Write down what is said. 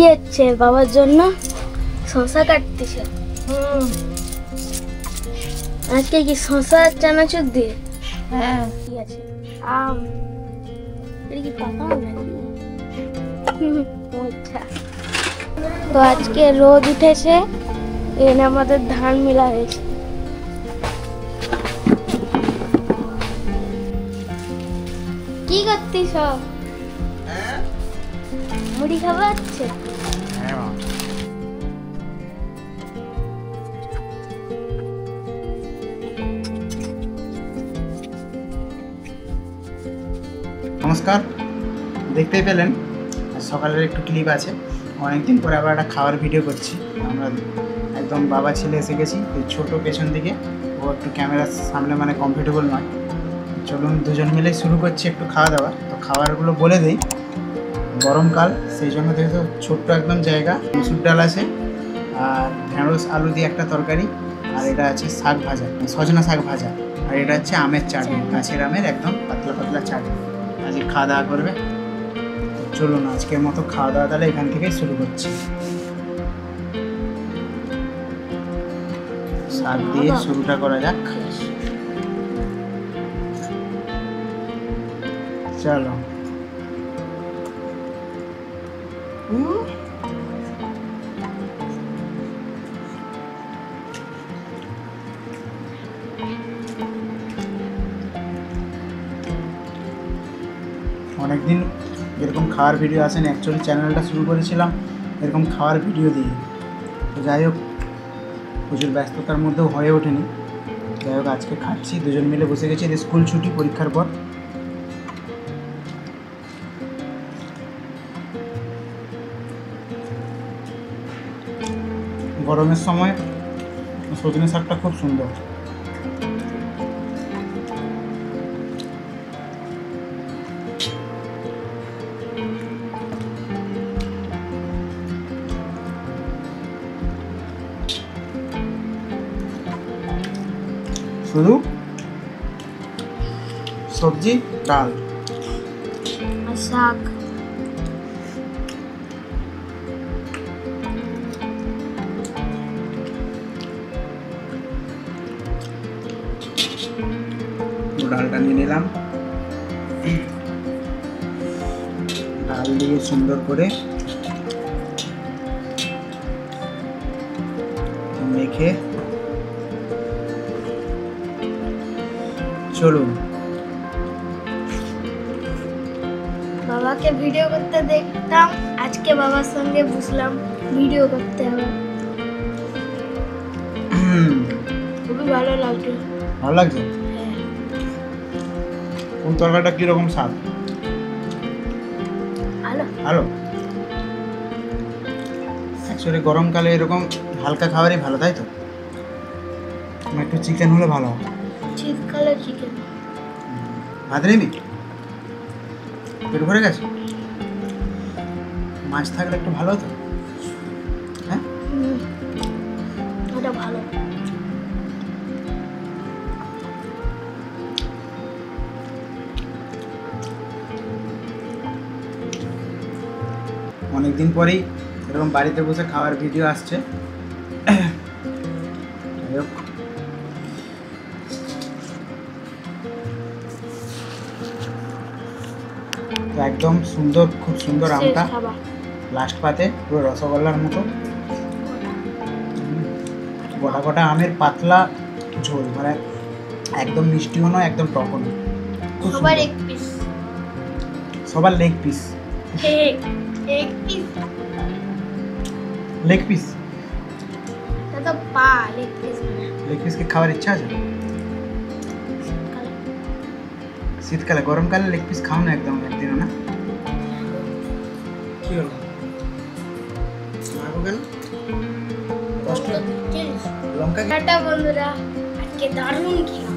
কি হচ্ছে বাবার জন্য শসা কাটতেছে। আজকে কি শসা চানাচুর দিয়ে? হ্যাঁ ঠিক আছে। আম এটা কি পাকা আম নাকি? আচ্ছা, তো আজকে রোদ উঠেছে, এখানে আমাদের ধান মেলা হয়েছে। কি করতিস? মুড়ি খাওয়া হচ্ছে? নমস্কার, দেখতেই পেলেন সকালের একটু ক্লিপ আছে। অনেকদিন পরে আবার একটা খাওয়ার ভিডিও করছি। আমরা একদম বাবা ছেলে এসে গেছি। ছোটো পেছন দিকে, ও একটু ক্যামেরার সামনে মানে কমফর্টেবল নয়। চলুন দুজন মিলেই শুরু করছি একটু খাওয়া দাওয়া। তো খাবারগুলো বলে দিই, গরমকাল সেই জন্য যেহেতু ছোট্ট একদম জায়গা, মুসুর ডাল আছে আর ঢেঁড়স আলু দিয়ে একটা তরকারি, আর এটা আছে শাক ভাজা, সজনা শাক ভাজা, আর এটা হচ্ছে আমের চাটনি, গাছের আমের একদম পাতলা পাতলা চাটনি। আজকে খাওয়া দাওয়া করবে। চলুন আজকের মতো খাওয়া দাওয়া তাহলে এখান থেকেই শুরু করছি। শাক দিয়ে শুরুটা করা যাক। চলো। অনেকদিন এরকম খাওয়ার ভিডিও আসেন। অ্যাকচুয়ালি চ্যানেলটা শুরু করেছিলাম এরকম খাওয়ার ভিডিও দিয়ে, তো যাই হোক প্রচুর ব্যস্ততার মধ্যেও হয়ে ওঠেনি। যাই হোক আজকে খাচ্ছি, দুজন মিলে বসে গেছি। স্কুল ছুটি পরীক্ষার পর। গরমের সময় সজনে শাকটা খুব সুন্দর। শুধু সবজি, ডাল আর শাক। ডালটা নিয়ে নিলাম। ডাল দিয়ে সুন্দর করে মেখে চলুন। বাবাকে ভিডিও করতে দেখতাম, আজকে বাবার সঙ্গে বুঝলাম ভিডিও করতে হবে। খুবই ভালো লাগছে। ভালো লাগছে? কোন তরকারিটা কিরকম স্বাদ? ভালো ভালো। অ্যাকচুয়ালি গরমকালে এরকম হালকা খাবারই ভালো, তাই তো? একটু চিকেন হলে ভালো হয়। শীতকালে চিকেন ভাত নেবি? পেট ভরে গেছে? মাছ থাকলে একটু ভালো হতো। হ্যাঁ ওটা ভালো। অনেকদিন পরেই এরকম বাড়িতে বসে খাওয়ার ভিডিও আসছে। একদম সুন্দর, খুব সুন্দর আমটা লাস্ট পাতে পুরো রসগোল্লার মতো গোটা গোটা আমের পাতলা ঝোল, মানে একদম মিষ্টিও নয় একদম টকও নয়। সবার এক পিস, সবার লেগ পিস। লেগ পিস তো পা লেগ পিস। লেগ পিসকে খাওয়ার ইচ্ছা আছে? শীতকালে, গরমকালে লেগ পিস খাও না একদম একদিনও না? কি হলো কেন? কষ্ট লঙ্কা। টাটা বন্ধুরা, আজকে দারুণ খেলাম।